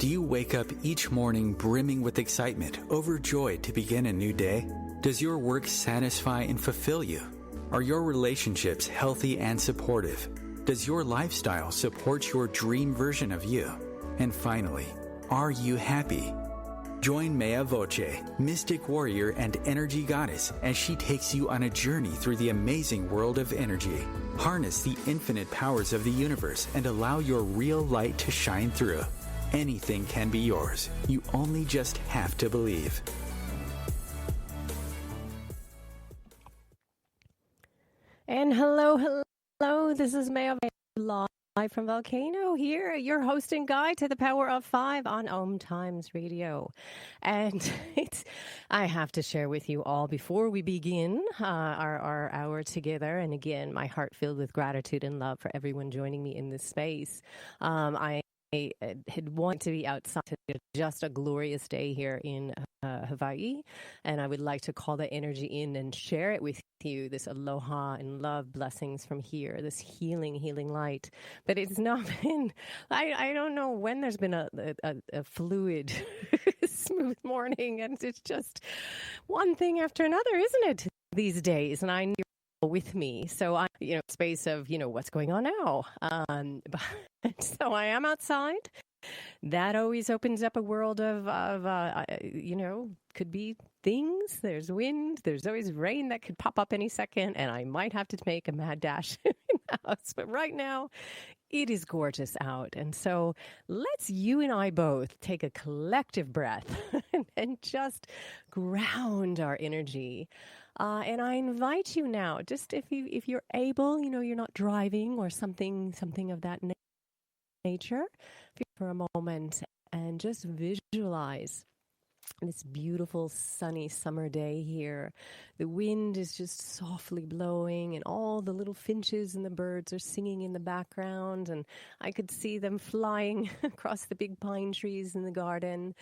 Do you wake up each morning brimming with excitement, overjoyed to begin a new day? Does your work satisfy and fulfill you? Are your relationships healthy and supportive? Does your lifestyle support your dream version of you? And finally, are you happy? Join Mea Voce, mystic warrior and energy goddess, as she takes you on a journey through the amazing world of energy. Harness the infinite powers of the universe and allow your real light to shine through. Anything can be yours. You only just have to believe. And hello. This is Maya live from Volcano here, your host and guide to the Power of Five on OMTimes Radio. And I have to share with you all before we begin our hour together. And again, my heart filled with gratitude and love for everyone joining me in this space. I had wanted to be outside. Just a glorious day here in Hawaii, and I would like to call that energy in and share it with you, this aloha and love blessings from here, this healing light. But it's not been, I don't know when there's been a fluid, smooth morning, and it's just one thing after another, isn't it, these days? And I know you're with me, so I'm, space of, what's going on now. But so I am outside. That always opens up a world of could be things. There's wind. There's always rain that could pop up any second, and I might have to make a mad dash in the house. But right now, it is gorgeous out. And so let's you and I both take a collective breath and just ground our energy. And I invite you now, just if you're able, you're not driving or something of that nature, for a moment and just visualize this beautiful sunny summer day here. The wind is just softly blowing and all the little finches and the birds are singing in the background, and I could see them flying across the big pine trees in the garden,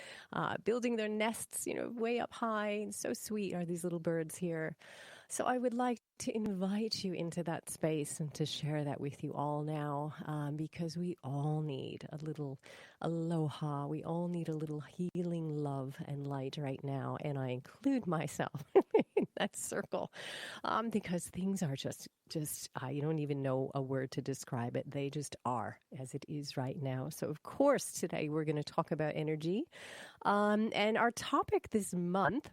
building their nests, way up high. And so sweet are these little birds here. So I would like to invite you into that space and to share that with you all now, because we all need a little aloha. We all need a little healing love and light right now. And I include myself in that circle, because things are just you don't even know a word to describe it. They just are as it is right now. So of course, today we're going to talk about energy. And our topic this month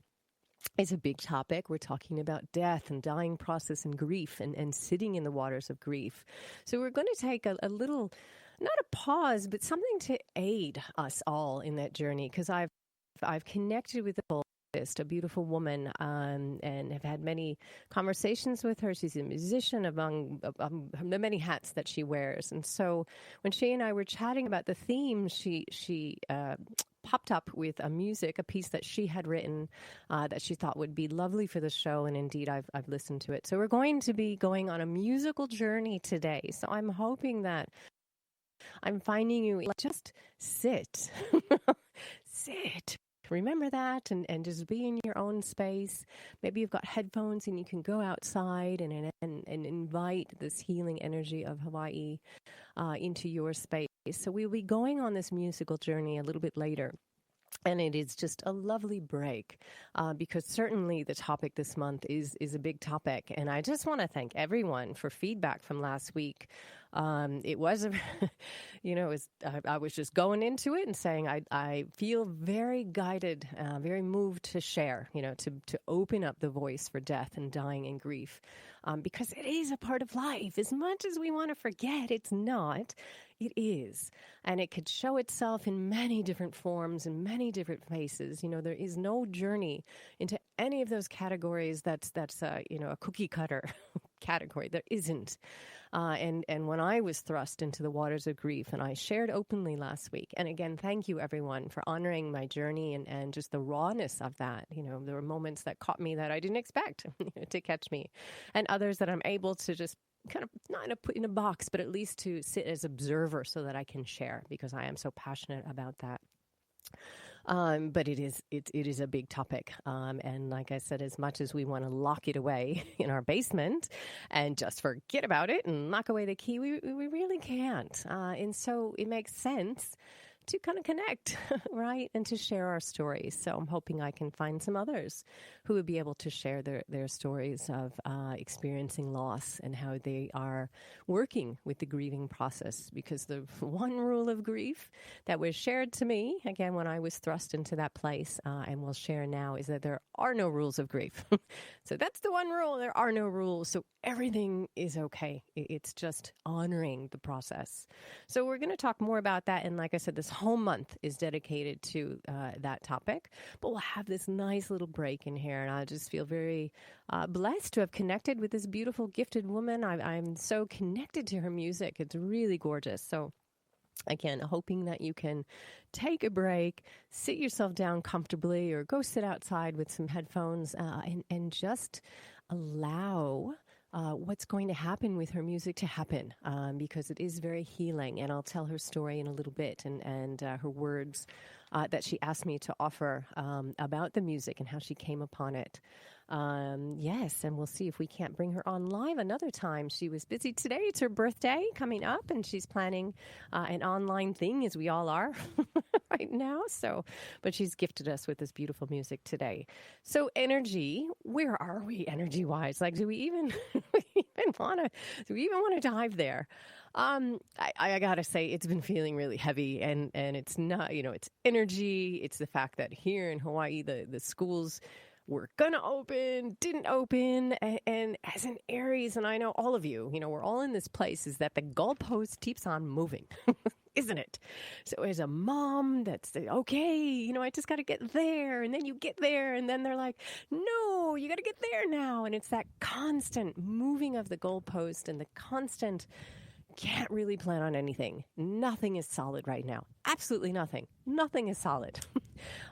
is a big topic. We're talking about death and dying process and grief and sitting in the waters of grief. So we're going to take a little, not a pause, but something to aid us all in that journey, because I've connected with a beautiful woman, and have had many conversations with her. She's a musician among the many hats that she wears. And so when she and I were chatting about the theme, she popped up with a piece that she had written that she thought would be lovely for the show. And indeed, I've listened to it. So we're going to be going on a musical journey today. So I'm hoping that I'm finding you just sit, sit. Remember that and just be in your own space. Maybe you've got headphones and you can go outside and invite this healing energy of Hawaii into your space. So we'll be going on this musical journey a little bit later. And it is just a lovely break, because certainly the topic this month is a big topic. And I just want to thank everyone for feedback from last week. It was, I was just going into it and saying I feel very guided, very moved to share, to open up the voice for death and dying and grief, because it is a part of life. As much as we want to forget, it's not. It is. And it could show itself in many different forms, in many different faces. There is no journey into any of those categories that's a cookie cutter category. There isn't. And when I was thrust into the waters of grief, and I shared openly last week, and again, thank you everyone for honoring my journey and just the rawness of that. There were moments that caught me that I didn't expect to catch me, and others that I'm able to just kind of not put in a box, but at least to sit as observer so that I can share, because I am so passionate about that. But it is a big topic. And like I said, as much as we want to lock it away in our basement and just forget about it and lock away the key, we really can't. And so it makes sense kind of connect, right? And to share our stories. So I'm hoping I can find some others who would be able to share their stories of experiencing loss and how they are working with the grieving process. Because the one rule of grief that was shared to me, again, when I was thrust into that place, and will share now, is that there are no rules of grief. So that's the one rule. There are no rules. So everything is okay. It's just honoring the process. So we're going to talk more about that. And like I said, this whole month is dedicated to that topic. But we'll have this nice little break in here. And I just feel very blessed to have connected with this beautiful, gifted woman. I'm so connected to her music. It's really gorgeous. So again, hoping that you can take a break, sit yourself down comfortably, or go sit outside with some headphones and just allow what's going to happen with her music to happen, because it is very healing. And I'll tell her story in a little bit and her words that she asked me to offer about the music and how she came upon it. Yes, and we'll see if we can't bring her on live another time. She was busy today. It's her birthday coming up, and she's planning an online thing, as we all are right now. So, but she's gifted us with this beautiful music today. So energy, where are we energy-wise? Like, do we even want to dive there? I gotta say, it's been feeling really heavy, and it's not, it's energy. It's the fact that here in Hawaii, the schools were going to open, didn't open. And as an Aries, and I know all of you, we're all in this place, is that the goalpost keeps on moving, isn't it? So as a mom, that's okay, I just got to get there. And then you get there, and then they're like, no, you got to get there now. And it's that constant moving of the goalpost and the constant can't really plan on anything. Nothing is solid right now. Absolutely nothing. Nothing is solid.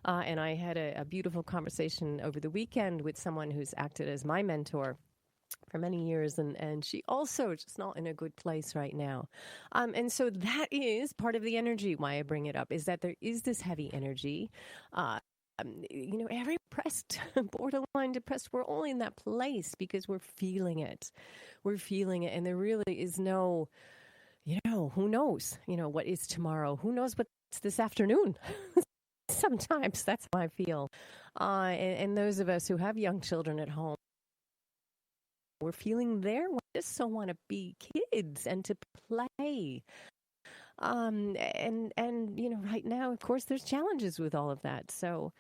And I had a beautiful conversation over the weekend with someone who's acted as my mentor for many years, and she also just not in a good place right now. And so that is part of the energy why I bring it up, is that there is this heavy energy. Every depressed, borderline depressed, we're all in that place because we're feeling it. We're feeling it, and there really is no, who knows, what is tomorrow? Who knows what's this afternoon? Sometimes that's how I feel. And those of us who have young children at home, we're feeling there. We just so want to be kids and to play. And right now, of course, there's challenges with all of that. So,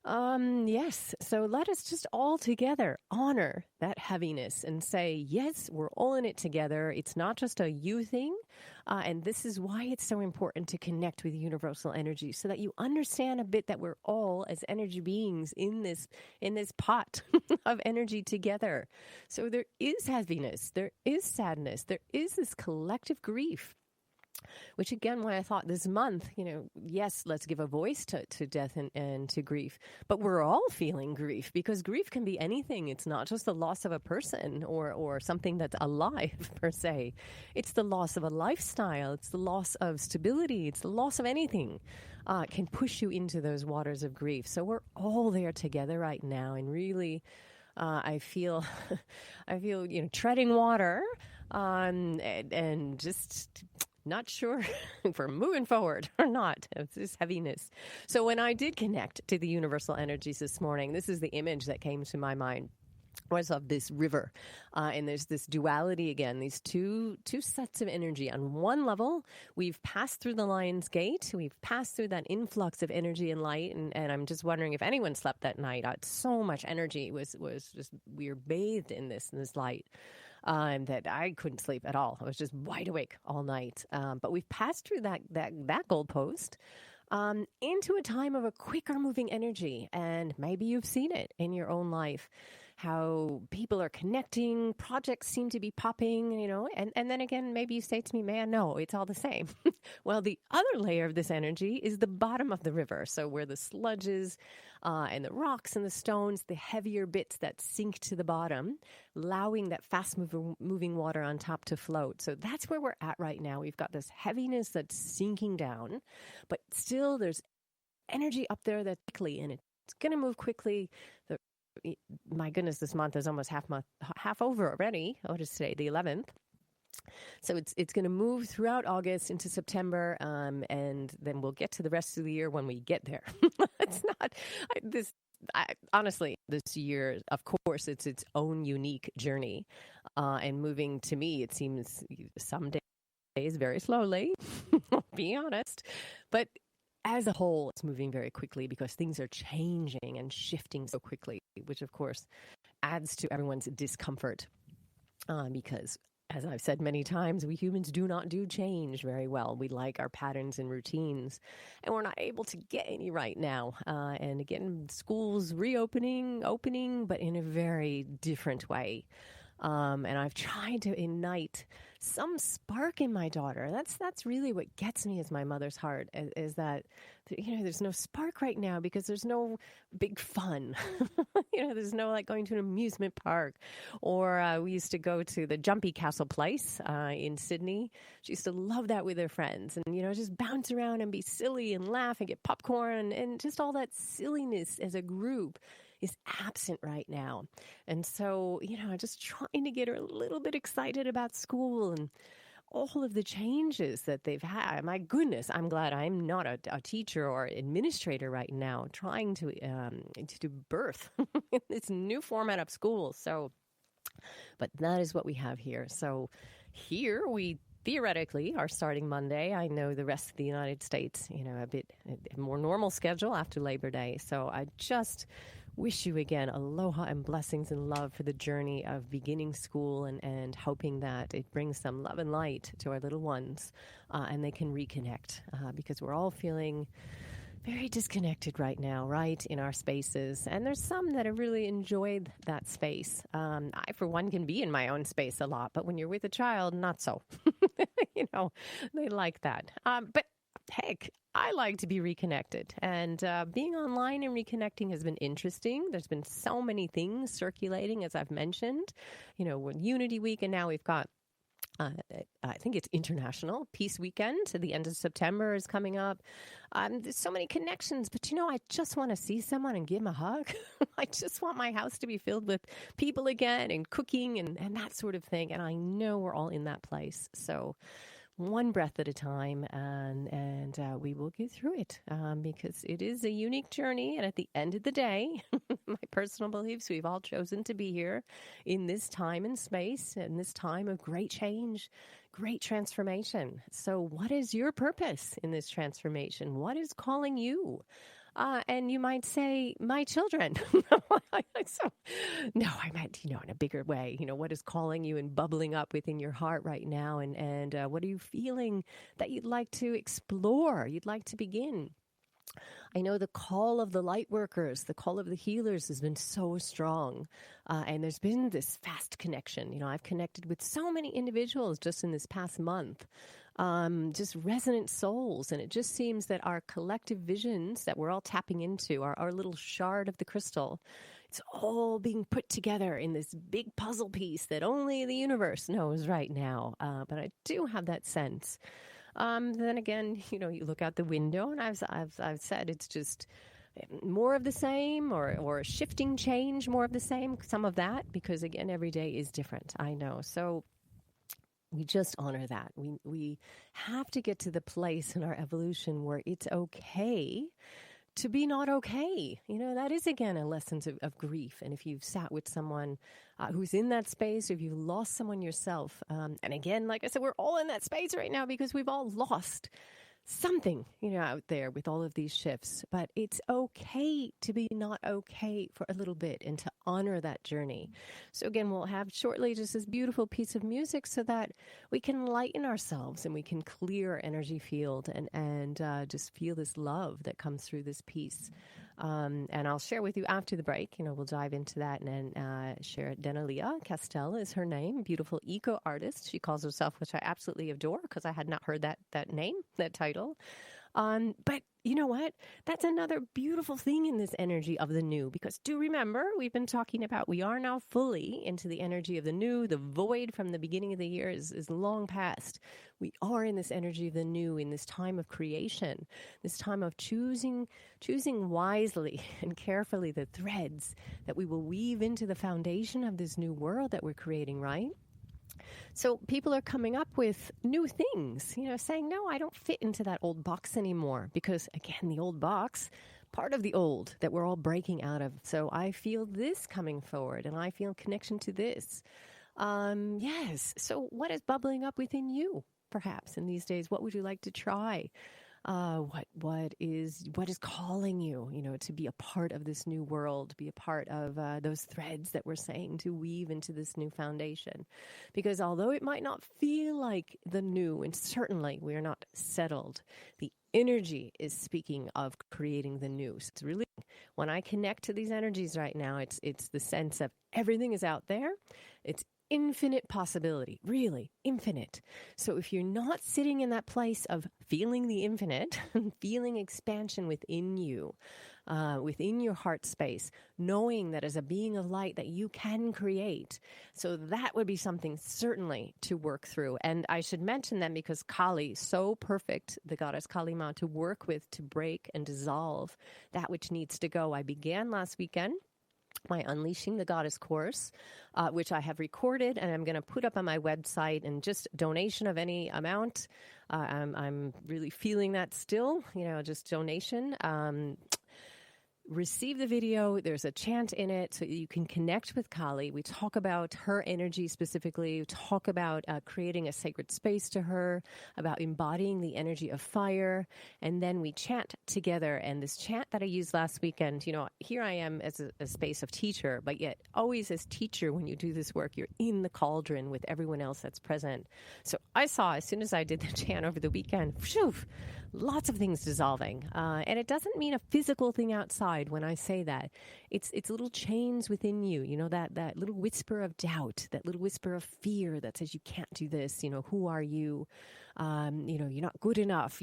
yes. So let us just all together honor that heaviness and say, yes, we're all in it together. It's not just a you thing. And this is why it's so important to connect with universal energy, so that you understand a bit that we're all as energy beings in this pot of energy together. So there is heaviness, there is sadness, there is this collective grief. Which again, why I thought this month, yes, let's give a voice to death and to grief. But we're all feeling grief, because grief can be anything. It's not just the loss of a person or something that's alive per se. It's the loss of a lifestyle. It's the loss of stability. It's the loss of anything. Can push you into those waters of grief. So we're all there together right now. And really, I feel treading water and just not sure if we're moving forward or not. It's this heaviness. So when I did connect to the universal energies this morning, this is the image that came to my mind, was of this river. And there's this duality again, these two sets of energy. On one level, we've passed through the Lion's Gate. We've passed through that influx of energy and light. And I'm just wondering if anyone slept that night. So much energy was just, we were bathed in this light. That I couldn't sleep at all. I was just wide awake all night. But we've passed through that goalpost into a time of a quicker moving energy. And maybe you've seen it in your own life, how people are connecting, projects seem to be popping, and then again, maybe you say to me, man, no, it's all the same. Well, the other layer of this energy is the bottom of the river. So where the sludges and the rocks and the stones, the heavier bits that sink to the bottom, allowing that fast moving water on top to float. So that's where we're at right now. We've got this heaviness that's sinking down, but still there's energy up there that's quickly, and it's going to move quickly. My goodness, this month is almost half over already. What is today? The 11th. So it's going to move throughout August into September, and then we'll get to the rest of the year when we get there. It's not honestly, this year, of course, it's its own unique journey, and moving to me, it seems some days very slowly. I'll be honest, but as a whole, it's moving very quickly because things are changing and shifting so quickly, which of course adds to everyone's discomfort. Because, as I've said many times, we humans do not do change very well. We like our patterns and routines, and we're not able to get any right now. And again, schools opening, but in a very different way. And I've tried to ignite some spark in my daughter. That's really what gets me as my mother's heart, is that, there's no spark right now because there's no big fun. There's no like going to an amusement park, or we used to go to the Jumpy Castle place in Sydney. She used to love that with her friends, and just bounce around and be silly and laugh and get popcorn and just all that silliness as a group is absent right now. And so, I'm just trying to get her a little bit excited about school and all of the changes that they've had. My goodness, I'm glad I'm not a teacher or administrator right now, trying to birth this new format of school. So, but that is what we have here. So here we theoretically are starting Monday. I know the rest of the United States, a bit more normal schedule after Labor Day. So I just wish you again aloha and blessings and love for the journey of beginning school, and hoping that it brings some love and light to our little ones, and they can reconnect, because we're all feeling very disconnected right now, right, in our spaces. And there's some that have really enjoyed that space. I, for one, can be in my own space a lot, but when you're with a child, not so. They like that. But heck, I like to be reconnected, and being online and reconnecting has been interesting. There's been so many things circulating, as I've mentioned, with Unity Week, and now we've got I think it's International Peace Weekend. So the end of September is coming up. There's so many connections, but I just want to see someone and give them a hug. I just want my house to be filled with people again, and cooking and that sort of thing. And I know we're all in that place. So one breath at a time, and we will get through it, because it is a unique journey. And at the end of the day, my personal beliefs, we've all chosen to be here in this time and space, in this time of great change, great transformation. So what is your purpose in this transformation? What is calling you? And you might say, my children. So, no, I meant, in a bigger way, what is calling you and bubbling up within your heart right now? And what are you feeling that you'd like to explore, you'd like to begin? I know the call of the light workers, the call of the healers has been so strong. And there's been this fast connection. I've connected with so many individuals just in this past month, just resonant souls. And it just seems that our collective visions that we're all tapping into, our little shard of the crystal, it's all being put together in this big puzzle piece that only the universe knows right now. But I do have that sense. Then again, you look out the window, and I've said it's just more of the same, or shifting change, more of the same, some of that, because again, every day is different. I know. So we just honor that. We have to get to the place in our evolution where it's okay to be not okay. That is, again, a lesson of grief. And if you've sat with someone who's in that space, or if you've lost someone yourself, and again, like I said, we're all in that space right now because we've all lost something, out there with all of these shifts. But it's okay to be not okay for a little bit, and to honor that journey. So again, we'll have shortly just this beautiful piece of music so that we can lighten ourselves and we can clear our energy field, and just feel this love that comes through this piece. And I'll share with you after the break. We'll dive into that and share. Daniella Castell is her name, beautiful eco artist. She calls herself, which I absolutely adore, because I had not heard that name, that title. But you know what? That's another beautiful thing in this energy of the new, because do remember, we've been talking about, we are now fully into the energy of the new. The void from the beginning of the year is long past. We are in this energy of the new, in this time of creation, this time of choosing wisely and carefully the threads that we will weave into the foundation of this new world that we're creating, right? So people are coming up with new things, saying, no, I don't fit into that old box anymore. Because again, the old box, part of the old that we're all breaking out of. So I feel this coming forward, and I feel connection to this. Yes. So what is bubbling up within you, perhaps, in these days? What would you like to try? What is calling you, to be a part of this new world, be a part of those threads that we're saying to weave into this new foundation? Because although it might not feel like the new, and certainly we are not settled, the energy is speaking of creating the new. So it's really, when I connect to these energies right now, it's the sense of everything is out there. It's infinite possibility, really infinite. So if you're not sitting in that place of feeling the infinite, feeling expansion within you, within your heart space, knowing that as a being of light that you can create, so that would be something certainly to work through. And I should mention that because Kali, so perfect, the goddess Kali Ma, to work with, to break and dissolve that which needs to go. I began last weekend my Unleashing the Goddess course, which I have recorded and I'm going to put up on my website, and just donation of any amount. I'm really feeling that still, just donation. Receive the video. There's a chant in it so you can connect with Kali. We talk about her energy specifically. We talk about creating a sacred space to her, about embodying the energy of fire. And then we chant together. And this chant that I used last weekend, here I am as a space of teacher, but yet always as teacher, when you do this work, you're in the cauldron with everyone else that's present. So I saw, as soon as I did the chant over the weekend, phew, lots of things dissolving. And it doesn't mean a physical thing outside when I say that. It's little chains within you, that little whisper of doubt, that little whisper of fear that says you can't do this, who are you? You're not good enough,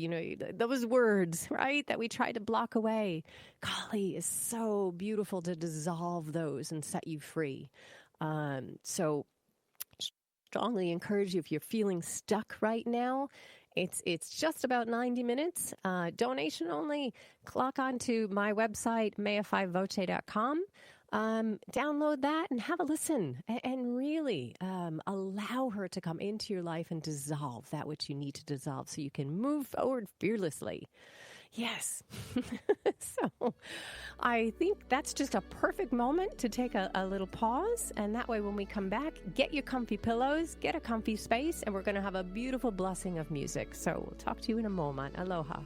those words, right, that we try to block away. Kali is so beautiful to dissolve those and set you free. So strongly encourage you, if you're feeling stuck right now, it's just about 90 minutes, donation only. Clock onto my website, maya5voce.com. Download that and have a listen, and really allow her to come into your life and dissolve that which you need to dissolve so you can move forward fearlessly. Yes. So I think that's just a perfect moment to take a little pause. And that way, when we come back, get your comfy pillows, get a comfy space, and we're going to have a beautiful blessing of music. So we'll talk to you in a moment. Aloha.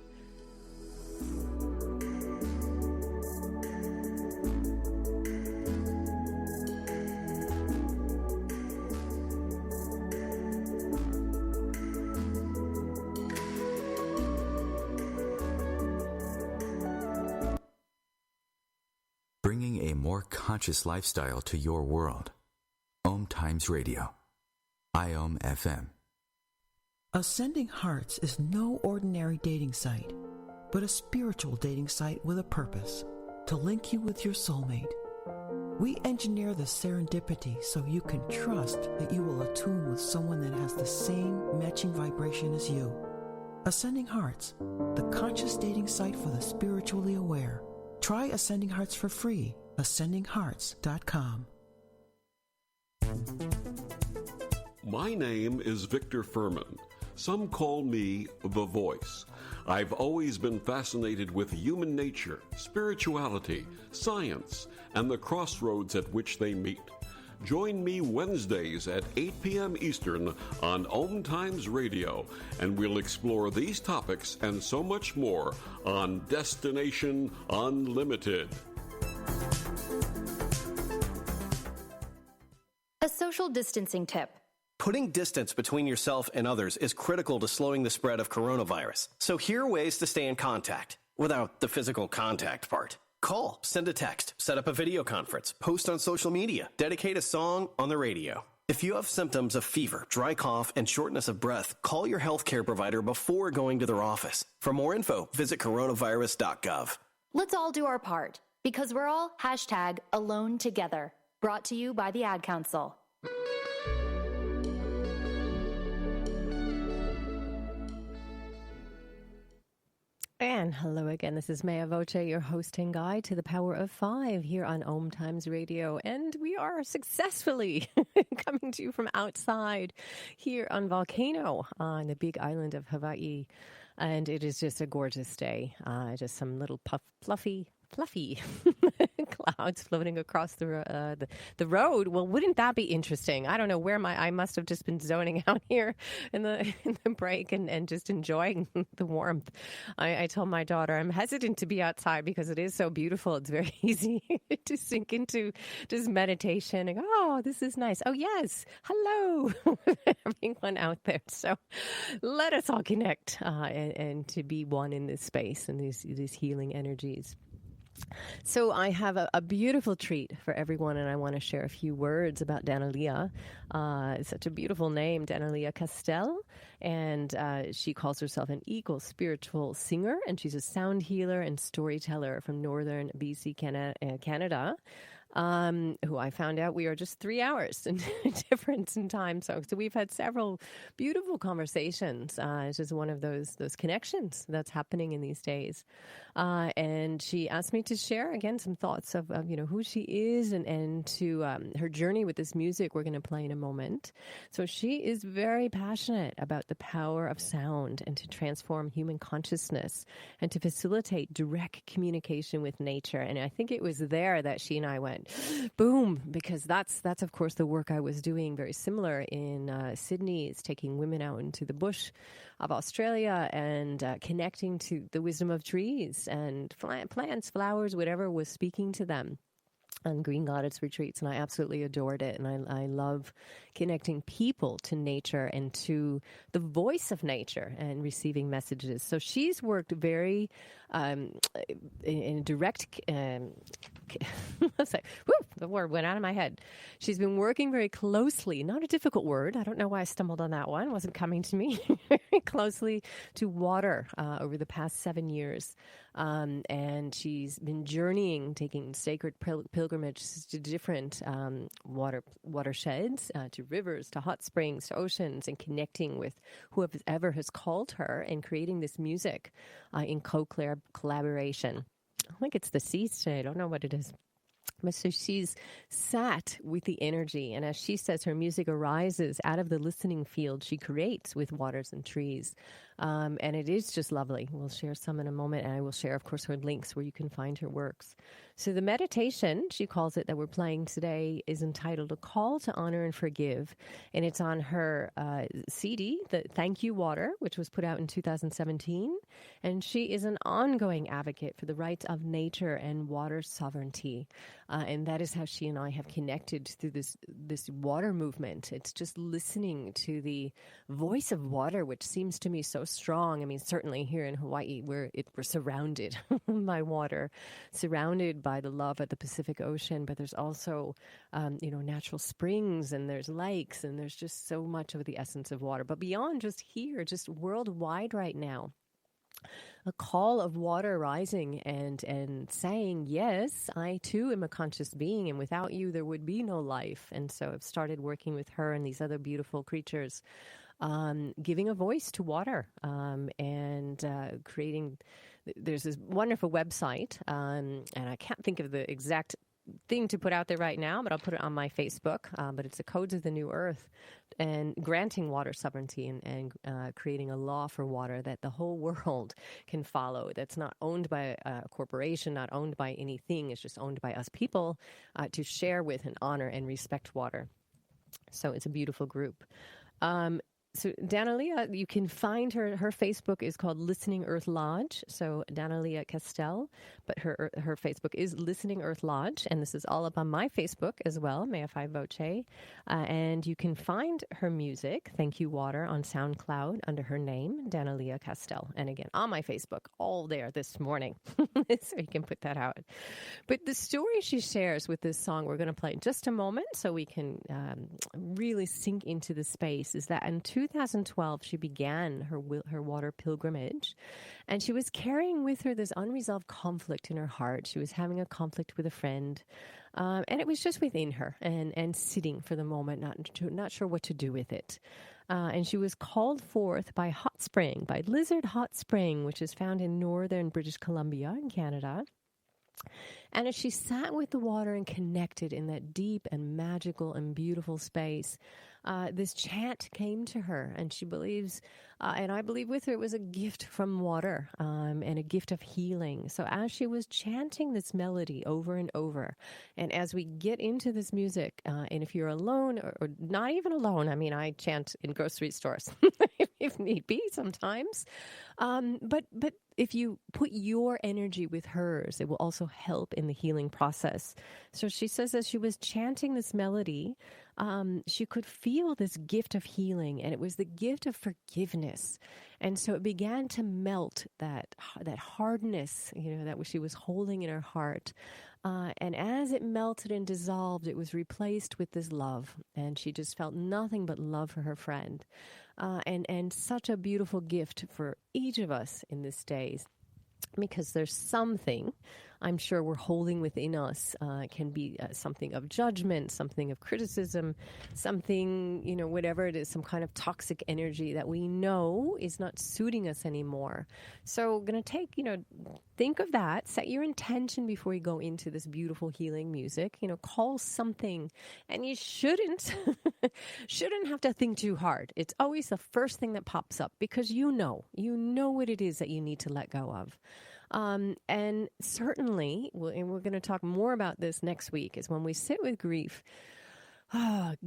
Bringing a more conscious lifestyle to your world. OMTimes Radio. IOM FM. Ascending Hearts is no ordinary dating site, but a spiritual dating site with a purpose, to link you with your soulmate. We engineer the serendipity so you can trust that you will attune with someone that has the same matching vibration as you. Ascending Hearts, the conscious dating site for the spiritually aware. Try Ascending Hearts for free. AscendingHearts.com. My name is Victor Furman. Some call me the Voice. I've always been fascinated with human nature, spirituality, science, and the crossroads at which they meet. Join me Wednesdays at 8 p.m. Eastern on OMTimes Radio, and we'll explore these topics and so much more on Destination Unlimited. A social distancing tip. Putting distance between yourself and others is critical to slowing the spread of coronavirus. So here are ways to stay in contact without the physical contact part. Call, send a text, set up a video conference, post on social media, dedicate a song on the radio. If you have symptoms of fever, dry cough, and shortness of breath, call your healthcare provider before going to their office. For more info, visit coronavirus.gov. Let's all do our part, because we're all #alone together. Brought to you by the Ad Council. And hello again. This is Maya Voce, your host and guide to the Power of Five here on OMTimes Radio. And we are successfully coming to you from outside here on Volcano on the big island of Hawaii. And it is just a gorgeous day. Just some little fluffy clouds floating across the road. Well, wouldn't that be interesting? I don't know where I must have just been zoning out here in the break and just enjoying the warmth. I told my daughter I'm hesitant to be outside because it is so beautiful. It's very easy to sink into just meditation and go, oh, this is nice. Oh, yes. Hello, everyone out there. So let us all connect and to be one in this space and these healing energies. So I have a beautiful treat for everyone, and I want to share a few words about Daniella. It's such a beautiful name, Daniella Castell, and she calls herself an equal spiritual singer, and she's a sound healer and storyteller from Northern BC, Canada. Who I found out we are just 3 hours in difference in time. So we've had several beautiful conversations. It's just one of those connections that's happening in these days. And she asked me to share again some thoughts of who she is and to her journey with this music we're going to play in a moment. So she is very passionate about the power of sound and to transform human consciousness and to facilitate direct communication with nature. And I think it was there that she and I went boom, because that's of course the work I was doing very similar in Sydney. It's taking women out into the bush of Australia and connecting to the wisdom of trees and plants, flowers, whatever was speaking to them on Green Goddess retreats, and I absolutely adored it. And I love connecting people to nature and to the voice of nature and receiving messages. So she's worked very in direct, the word went out of my head. She's been working very closely, not a difficult word. I don't know why I stumbled on that one. It wasn't coming to me. Very closely to water over the past 7 years. And she's been journeying, taking sacred pilgrimages to different watersheds, to rivers, to hot springs, to oceans, and connecting with whoever has called her and creating this music in collaboration. I think it's the seas today. I don't know what it is. But so she's sat with the energy, and as she says, her music arises out of the listening field she creates with waters and trees. And it is just lovely. We'll share some in a moment, and I will share, of course, her links where you can find her works. So the meditation, she calls it, that we're playing today is entitled A Call to Honor and Forgive, and it's on her CD, the Thank You Water, which was put out in 2017. And she is an ongoing advocate for the rights of nature and water sovereignty. And that is how she and I have connected through this water movement. It's just listening to the voice of water, which seems to me so strong. I mean, certainly here in Hawaii, we're surrounded by water, surrounded by the love of the Pacific Ocean, but there's also, natural springs, and there's lakes, and there's just so much of the essence of water. But beyond just here, just worldwide right now, a call of water rising and saying, yes, I too am a conscious being, and without you, there would be no life. And so I've started working with her and these other beautiful creatures, giving a voice to water, and creating. There's this wonderful website, and I can't think of the exact thing to put out there right now, but I'll put it on my Facebook. But it's the Codes of the New Earth, and granting water sovereignty and creating a law for water that the whole world can follow. That's not owned by a corporation, not owned by anything. It's just owned by us people to share with and honor and respect water. So it's a beautiful group. So Daniella, you can find her Facebook is called Listening Earth Lodge. So Daniella Castell, but her Facebook is Listening Earth Lodge. And this is all up on my Facebook as well, Mayafai Voce. And you can find her music, Thank You Water, on SoundCloud under her name, Daniella Castell. And again, on my Facebook, all there this morning. So you can put that out. But the story she shares with this song we're going to play in just a moment so we can really sink into the space is that in 2012, she began her water pilgrimage, and she was carrying with her this unresolved conflict in her heart. She was having a conflict with a friend, and it was just within her and sitting for the moment, not sure what to do with it. And she was called forth by Lizard Hot Spring, which is found in Northern British Colombia in Canada. And as she sat with the water and connected in that deep and magical and beautiful space, this chant came to her, and she believes, and I believe with her, it was a gift from water and a gift of healing. So as she was chanting this melody over and over, and as we get into this music, and if you're alone or not even alone, I mean, I chant in grocery stores if need be sometimes, but if you put your energy with hers, it will also help in the healing process. So she says as she was chanting this melody, she could feel this gift of healing, and it was the gift of forgiveness. And so it began to melt that hardness, that she was holding in her heart. And as it melted and dissolved, it was replaced with this love. And she just felt nothing but love for her friend. And such a beautiful gift for each of us in this days, because there's something I'm sure we're holding within us. It can be something of judgment, something of criticism, something, whatever it is, some kind of toxic energy that we know is not suiting us anymore. So going to take, think of that, set your intention before you go into this beautiful healing music, call something, and you shouldn't have to think too hard. It's always the first thing that pops up, because you know what it is that you need to let go of. And certainly, and we're going to talk more about this next week, is when we sit with grief,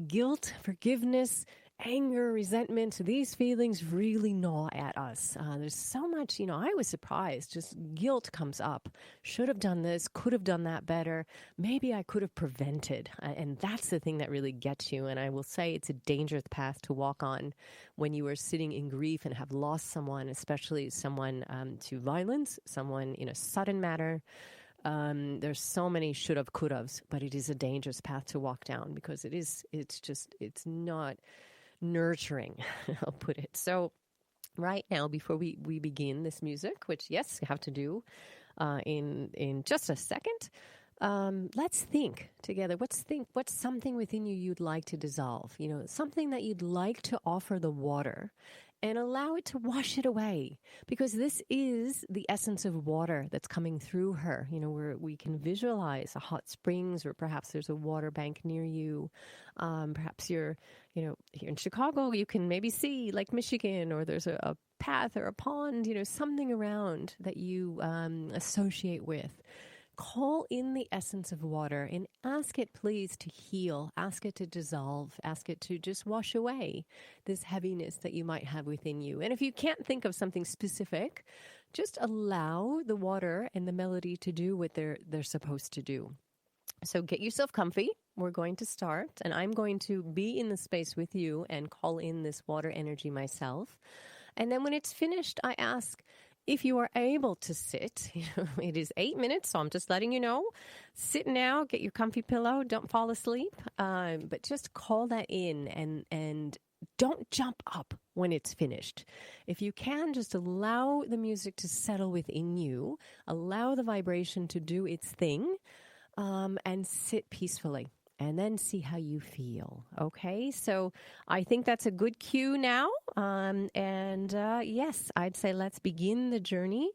guilt, forgiveness, anger, resentment, these feelings really gnaw at us. There's so much, I was surprised, just guilt comes up. Should have done this, could have done that better. Maybe I could have prevented. And that's the thing that really gets you. And I will say it's a dangerous path to walk on when you are sitting in grief and have lost someone, especially someone to violence, someone in a sudden manner. There's so many should have, could haves, but it is a dangerous path to walk down, because it's not nurturing, I'll put it. So right now, before we begin this music, which, yes, you have to do in just a second, let's think together. What's something within you'd like to dissolve? Something that you'd like to offer the water and allow it to wash it away, because this is the essence of water that's coming through her. Where we can visualize a hot springs, or perhaps there's a water bank near you. Perhaps you're, here in Chicago, you can maybe see Lake Michigan, or there's a path or a pond, something around that you associate with. Call in the essence of water and ask it, please, to heal, ask it to dissolve, ask it to just wash away this heaviness that you might have within you. And if you can't think of something specific, just allow the water and the melody to do what they're supposed to do. So get yourself comfy. We're going to start, and I'm going to be in the space with you and call in this water energy myself. And then when it's finished, I ask, if you are able to sit, it is 8 minutes, so I'm just letting you know. Sit now, get your comfy pillow, don't fall asleep, but just call that in and don't jump up when it's finished. If you can, just allow the music to settle within you, allow the vibration to do its thing, and sit peacefully. And then see how you feel. Okay, so I think that's a good cue now. Yes, I'd say let's begin the journey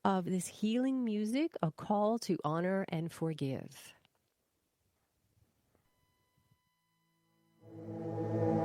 of this healing music, a call to honor and forgive. Oh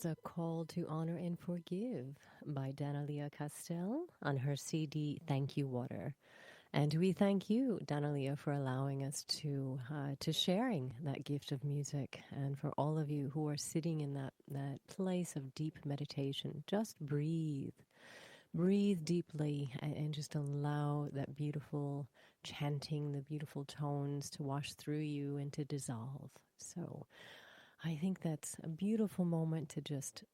was A Call to Honor and Forgive by Daniella Castell on her CD Thank You Water. And we thank you, Daniella, for allowing us to sharing that gift of music, and for all of you who are sitting in that place of deep meditation. Just breathe deeply, and just allow that beautiful chanting, the beautiful tones to wash through you and to dissolve. So I think that's a beautiful moment to just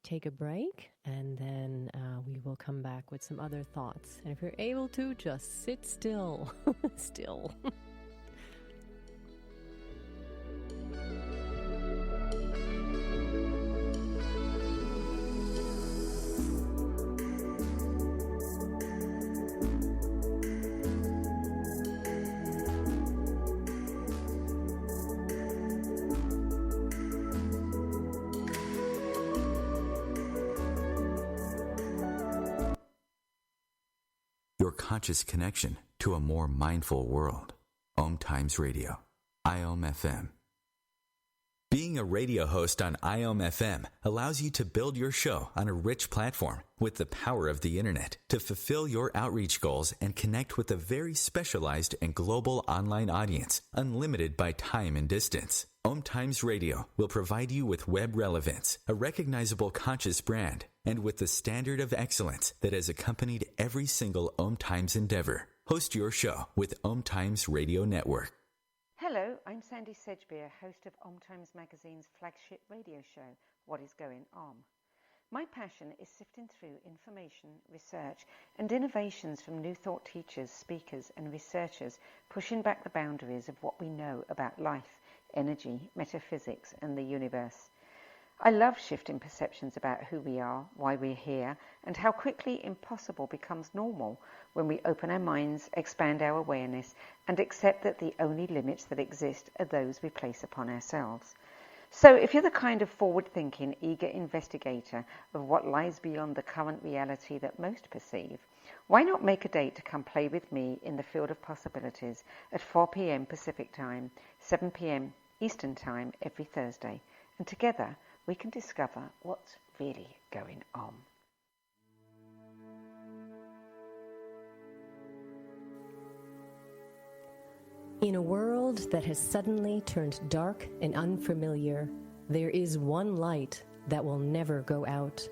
take a break, and then we will come back with some other thoughts. And if you're able to, just sit still, still. Your conscious connection to a more mindful world. OMTimes Radio. IOM FM. Being a radio host on IOM FM allows you to build your show on a rich platform with the power of the internet to fulfill your outreach goals and connect with a very specialized and global online audience, unlimited by time and distance. OMTimes Radio will provide you with web relevance, a recognizable conscious brand, and with the standard of excellence that has accompanied every single OMTimes endeavor. Host your show with OMTimes Radio Network. Hello, I'm Sandy Sedgbeer, host of OMTimes Magazine's flagship radio show, What Is Going On. My passion is sifting through information, research, and innovations from new thought teachers, speakers, and researchers pushing back the boundaries of what we know about life, energy, metaphysics, and the universe. I love shifting perceptions about who we are, why we're here, and how quickly impossible becomes normal when we open our minds, expand our awareness, and accept that the only limits that exist are those we place upon ourselves. So if you're the kind of forward-thinking, eager investigator of what lies beyond the current reality that most perceive, why not make a date to come play with me in the field of possibilities at 4 p.m. Pacific Time, 7 p.m. Eastern Time every Thursday, and together we can discover what's really going on. In a world that has suddenly turned dark and unfamiliar, there is one light that will never go out.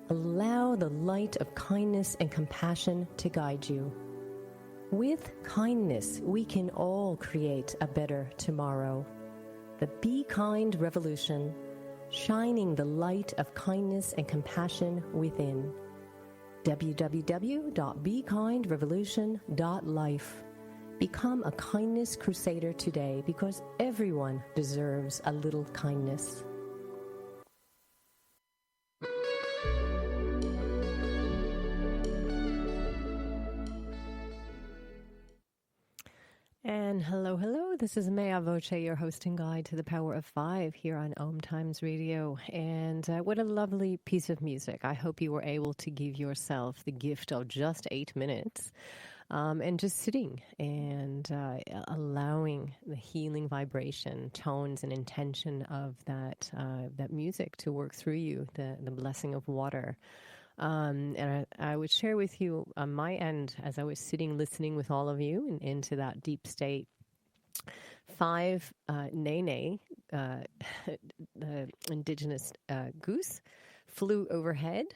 Allow the light of kindness and compassion to guide you. With kindness, we can all create a better tomorrow. The Be Kind Revolution, shining the light of kindness and compassion within. www.bekindrevolution.life. Become a kindness crusader today, because everyone deserves a little kindness. And hello, this is Maya Voce, your host and guide to the Power of Five here on OMTimes Radio. And what a lovely piece of music. I hope you were able to give yourself the gift of just 8 minutes. And just sitting and allowing the healing vibration, tones, and intention of that music to work through you, the blessing of water. And I would share with you on my end, as I was sitting listening with all of you and into that deep state, 5 nene, the indigenous goose, flew overhead.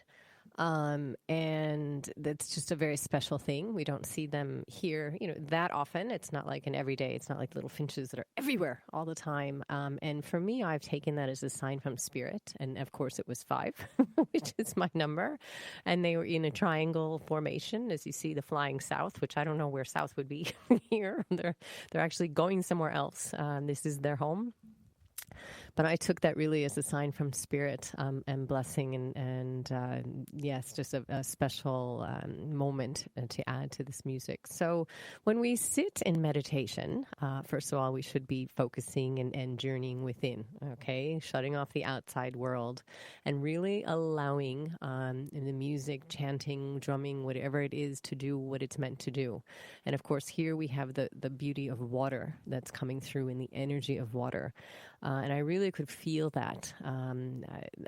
And that's just a very special thing. We don't see them here, that often. It's not like an everyday, it's not like little finches that are everywhere all the time. And for me, I've taken that as a sign from spirit. And of course it was 5, which is my number. And they were in a triangle formation, as you see the flying south, which I don't know where south would be here. They're actually going somewhere else. This is their home. But I took that really as a sign from spirit and blessing, and yes, just a special moment to add to this music. So when we sit in meditation, first of all, we should be focusing and journeying within, okay? Shutting off the outside world and really allowing the music, chanting, drumming, whatever it is, to do what it's meant to do. And of course, here we have the beauty of water that's coming through in the energy of water. And I really could feel that.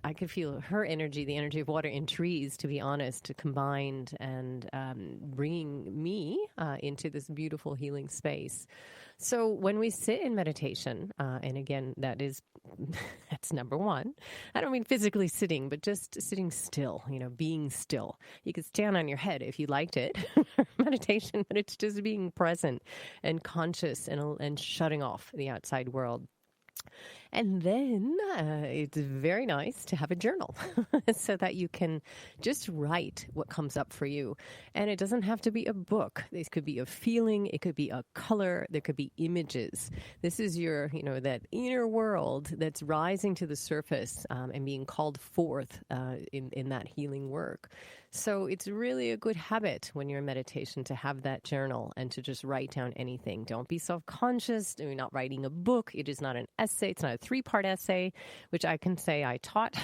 I could feel her energy, the energy of water in trees, to be honest, combined and bringing me into this beautiful healing space. So when we sit in meditation, and again, that's number one. I don't mean physically sitting, but just sitting still, being still. You could stand on your head if you liked it, meditation, but it's just being present and conscious and shutting off the outside world. And then it's very nice to have a journal so that you can just write what comes up for you. And it doesn't have to be a book. This could be a feeling. It could be a color. There could be images. This is your, that inner world that's rising to the surface and being called forth in that healing work. So it's really a good habit when you're in meditation to have that journal and to just write down anything. Don't be self-conscious. You're not writing a book. It is not an essay. It's not a 3-part essay, which I can say I taught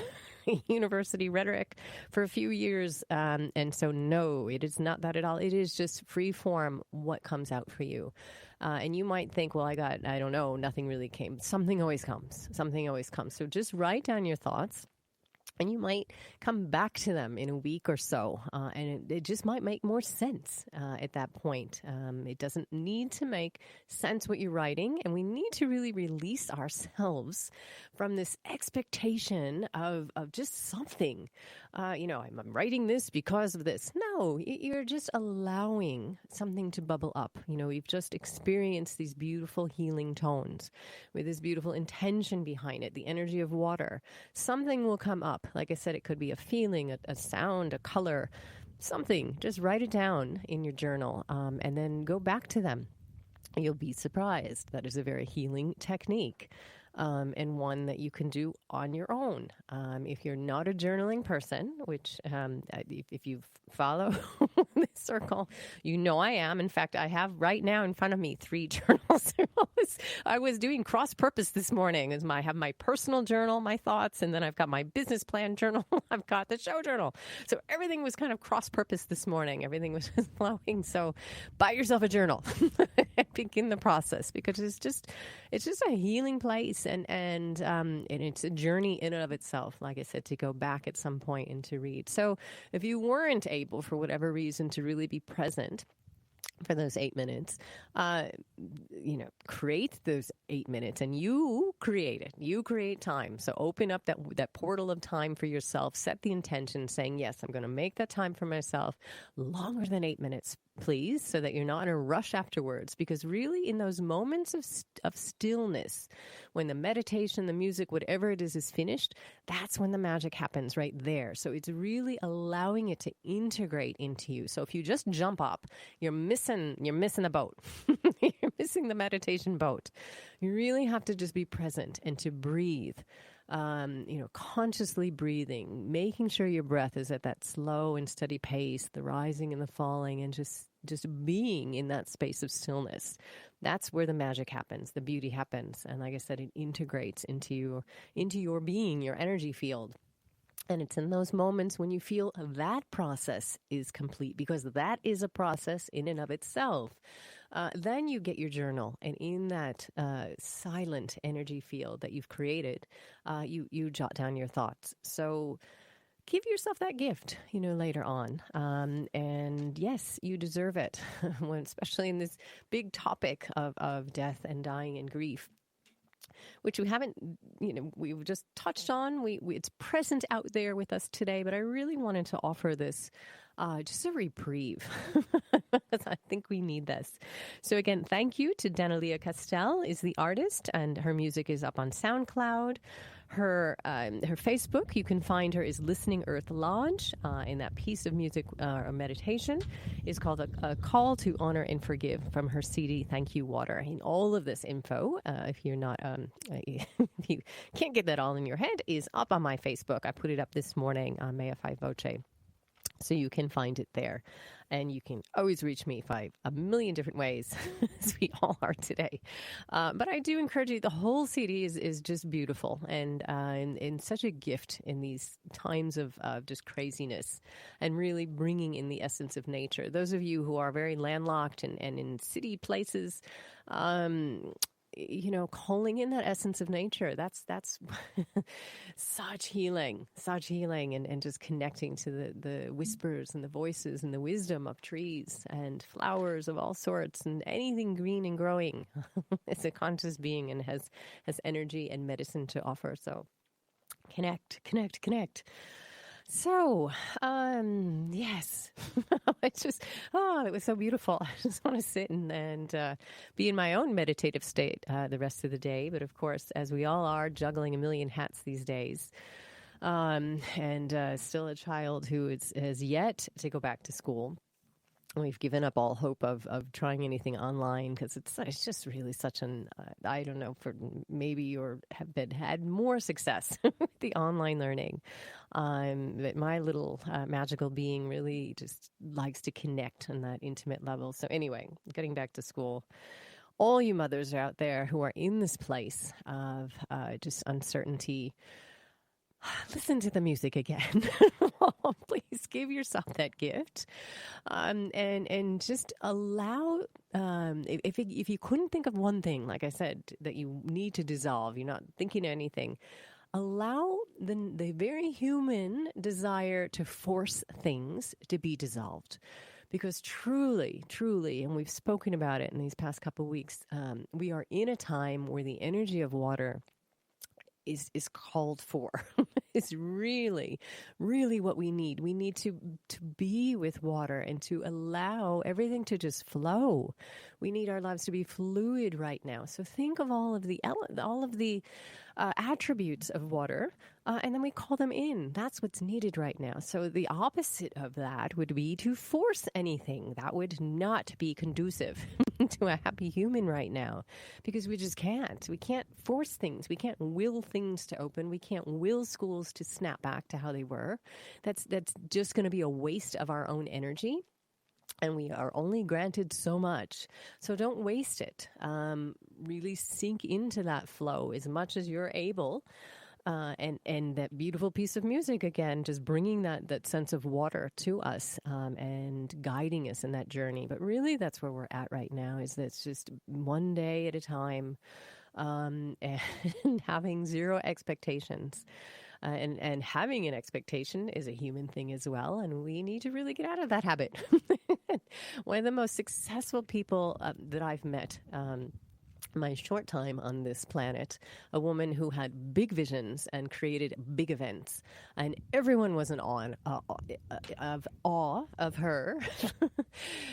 university rhetoric for a few years. And so, no, it is not that at all. It is just free form what comes out for you. And you might think, well, I don't know, nothing really came. Something always comes. Something always comes. So just write down your thoughts. And you might come back to them in a week or so, and it just might make more sense at that point. It doesn't need to make sense what you're writing, and we need to really release ourselves from this expectation of just something. I'm writing this because of this. No, you're just allowing something to bubble up. You've just experienced these beautiful healing tones with this beautiful intention behind it, the energy of water. Something will come up. Like I said, it could be a feeling, a sound, a color, something. Just write it down in your journal and then go back to them. You'll be surprised. That is a very healing technique. And one that you can do on your own. If you're not a journaling person, which if you follow this circle, I am. In fact, I have right now in front of me 3 journals. I was doing cross-purpose this morning. I have my personal journal, my thoughts, and then I've got my business plan journal. I've got the show journal. So everything was kind of cross-purpose this morning. Everything was just flowing. So buy yourself a journal and begin the process, because it's just a healing place. And it's a journey in and of itself, like I said, to go back at some point and to read. So if you weren't able, for whatever reason, to really be present for those 8 minutes, create those 8 minutes, and you create it. You create time. So open up that portal of time for yourself. Set the intention, saying, yes, I'm going to make that time for myself longer than 8 minutes, please, so that you're not in a rush afterwards. Because really, in those moments of stillness, when the meditation, the music, whatever it is finished, that's when the magic happens right there. So it's really allowing it to integrate into you. So if you just jump up, you're missing the boat. You're missing the meditation boat. You really have to just be present and to breathe. Consciously breathing, making sure your breath is at that slow and steady pace, the rising and the falling, and just being in that space of stillness. That's where the magic happens, the beauty happens. And like I said, it integrates into your being, your energy field. And it's in those moments when you feel that process is complete, because that is a process in and of itself. Then you get your journal, and in that silent energy field that you've created, you jot down your thoughts. So give yourself that gift, later on. And yes, you deserve it, especially in this big topic of death and dying and grief, which we haven't, we've just touched on. It's present out there with us today, but I really wanted to offer this just a reprieve. I think we need this. So again, thank you to Daniella Castell, is the artist, and her music is up on SoundCloud. Her Facebook, you can find her, is Listening Earth Lodge. And that piece of music or meditation is called a Call to Honor and Forgive, from her CD, Thank You Water. And all of this info, if you're not, if you can't get that all in your head, is up on my Facebook. I put it up this morning on Maya 5 Voce. So you can find it there. And you can always reach me by a million different ways, as we all are today. But I do encourage you, the whole CD is just beautiful and such a gift in these times of just craziness, and really bringing in the essence of nature. Those of you who are very landlocked and in city places, calling in that essence of nature. That's such healing, and just connecting to the whispers and the voices and the wisdom of trees and flowers of all sorts, and anything green and growing is a conscious being and has energy and medicine to offer. So connect. So, yes, it's just, it was so beautiful. I just want to sit and be in my own meditative state the rest of the day. But of course, as we all are, juggling a million hats these days, and still a child who has yet to go back to school. We've given up all hope of trying anything online because it's just really such an, I don't know, for maybe you have had more success with the online learning. But my little magical being really just likes to connect on that intimate level. So anyway, getting back to school, all you mothers out there who are in this place of just uncertainty, listen to the music again. Please give yourself that gift, and just allow. If you couldn't think of one thing, like I said, that you need to dissolve, you're not thinking of anything. Allow the very human desire to force things to be dissolved. Because truly, and we've spoken about it in these past couple of weeks, we are in a time where the energy of water is called for. It's really, really what we need. We need to be with water and to allow everything to just flow. We need our lives to be fluid right now. So think of all of the attributes of water, and then we call them in. That's what's needed right now. So the opposite of that would be to force anything. That would not be conducive to a happy human right now, because we just can't. We can't force things. We can't will things to open. We can't will schools to snap back to how they were. That's just going to be a waste of our own energy. And we are only granted so much. So don't waste it. Really sink into that flow as much as you're able. And that beautiful piece of music, again, just bringing that sense of water to us and guiding us in that journey. But really, that's where we're at right now, is that it's just one day at a time, and having zero expectations. And having an expectation is a human thing as well, and we need to really get out of that habit. One of the most successful people that I've met my short time on this planet, a woman who had big visions and created big events, and everyone was in awe of her.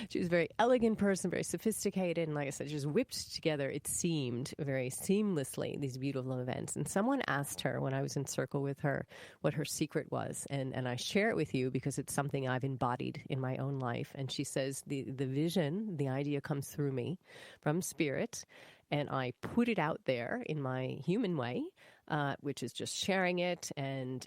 She was a very elegant person, very sophisticated, and like I said, just whipped together, it seemed, very seamlessly, these beautiful events. And someone asked her when I was in circle with her what her secret was, and I share it with you because it's something I've embodied in my own life. And she says, the vision, the idea comes through me from spirit, and I put it out there in my human way, which is just sharing it and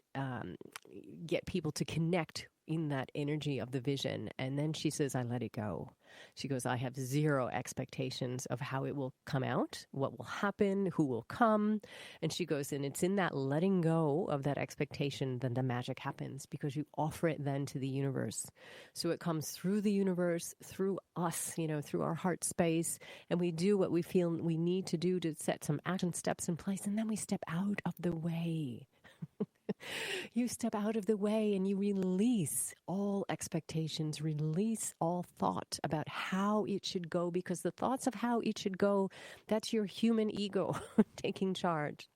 get people to connect in that energy of the vision. And then she says, I let it go. She goes, I have zero expectations of how it will come out, what will happen, who will come. And she goes, and it's in that letting go of that expectation that the magic happens, because you offer it then to the universe. So it comes through the universe, through us, through our heart space. And we do what we feel we need to do to set some action steps in place. And then we step out of the way. You step out of the way and you release all expectations, release all thought about how it should go, because the thoughts of how it should go, that's your human ego taking charge.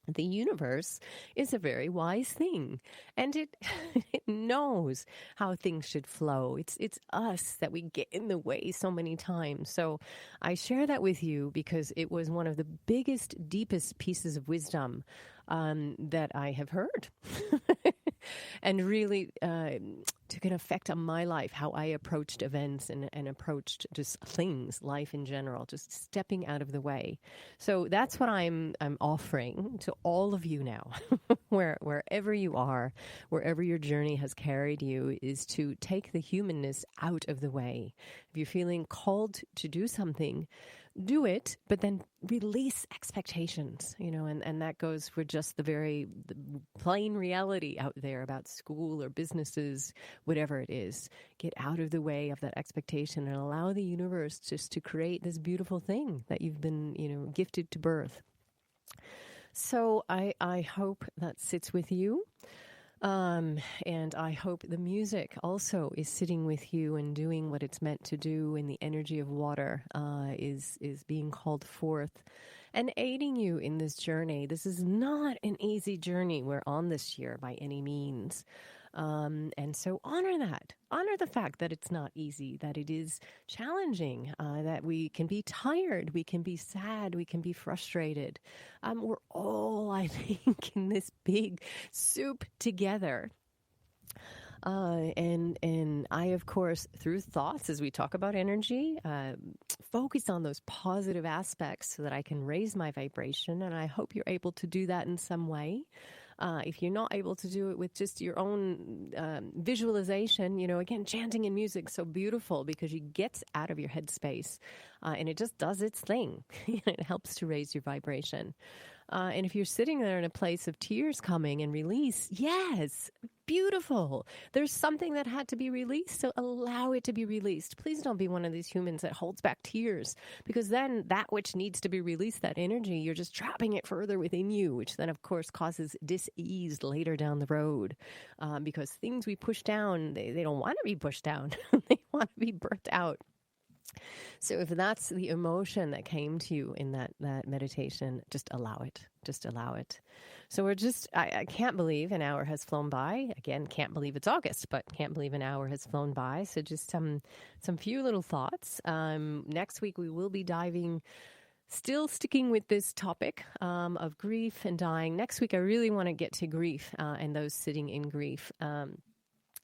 The universe is a very wise thing, and it knows how things should flow. It's us that we get in the way so many times. So I share that with you because it was one of the biggest, deepest pieces of wisdom that I have heard. And really took an effect on my life, how I approached events and approached just things, life in general, just stepping out of the way. So that's what I'm offering to all of you now, wherever you are, wherever your journey has carried you, is to take the humanness out of the way. If you're feeling called to do something, do it, but then release expectations, and that goes for just the plain reality out there about school or businesses, whatever it is. Get out of the way of that expectation and allow the universe just to create this beautiful thing that you've been, gifted to birth. So I hope that sits with you. And I hope the music also is sitting with you and doing what it's meant to do, and the energy of water is being called forth and aiding you in this journey. This is not an easy journey we're on this year by any means. And so honor that. Honor the fact that it's not easy, that it is challenging, that we can be tired, we can be sad, we can be frustrated. We're all, I think, in this big soup together. And I, of course, through thoughts, as we talk about energy, focus on those positive aspects so that I can raise my vibration. And I hope you're able to do that in some way. If you're not able to do it with just your own visualization, again, chanting and music, so beautiful because it gets out of your headspace and it just does its thing. It helps to raise your vibration. And if you're sitting there in a place of tears coming and release, yes, beautiful. There's something that had to be released, so allow it to be released. Please don't be one of these humans that holds back tears, because then that which needs to be released, that energy, you're just trapping it further within you, which then, of course, causes dis-ease later down the road, because things we push down, they don't want to be pushed down. They want to be birthed out. So if that's the emotion that came to you in that meditation, just allow it. Just allow it. So I can't believe an hour has flown by. Again, can't believe it's August, but can't believe an hour has flown by. So just some few little thoughts. Next week we will be still sticking with this topic of grief and dying. Next week I really want to get to grief and those sitting in grief.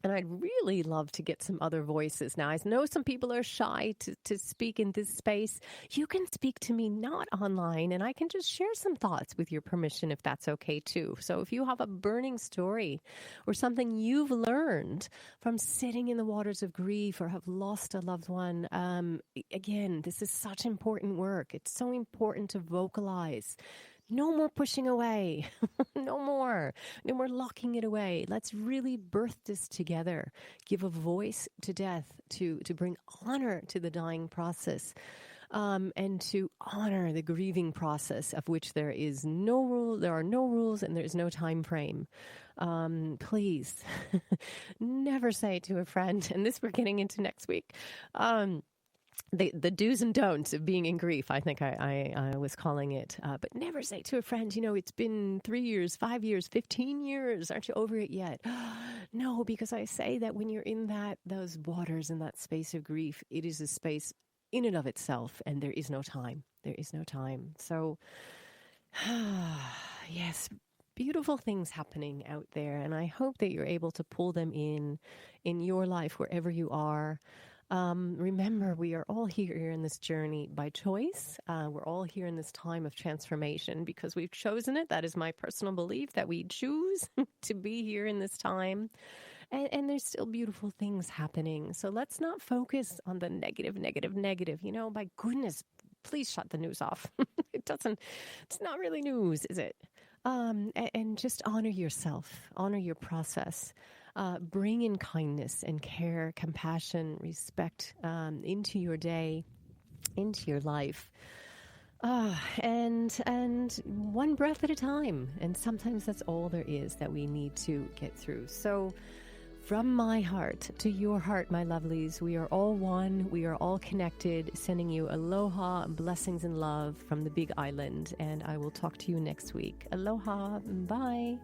And I'd really love to get some other voices. Now, I know some people are shy to speak in this space. You can speak to me not online, and I can just share some thoughts with your permission if that's okay too. So if you have a burning story or something you've learned from sitting in the waters of grief or have lost a loved one, again, this is such important work. It's so important to vocalize. No more pushing away. No more locking it away. Let's really birth this together. Give a voice to death, to bring honor to the dying process, and to honor the grieving process, of which there is no rule. There are no rules, and there is no time frame. Please, never say to a friend, and this we're getting into next week. The do's and don'ts of being in grief, I think I was calling it. But never say to a friend, it's been 3 years, 5 years, 15 years. Aren't you over it yet? No, because I say that when you're in those waters, in that space of grief, it is a space in and of itself, and there is no time. There is no time. So, yes, beautiful things happening out there, and I hope that you're able to pull them in your life, wherever you are. Remember, we are all here in this journey by choice. We're all here in this time of transformation because we've chosen it. That is my personal belief, that we choose to be here in this time. And there's still beautiful things happening. So let's not focus on the negative. By goodness, please shut the news off. It's not really news, is it? And just honor yourself, honor your process. Bring in kindness and care, compassion, respect into your day, into your life, and one breath at a time. And sometimes that's all there is that we need to get through. So from my heart to your heart, my lovelies, we are all one. We are all connected, sending you aloha, blessings and love from the Big Island. And I will talk to you next week. Aloha. Bye.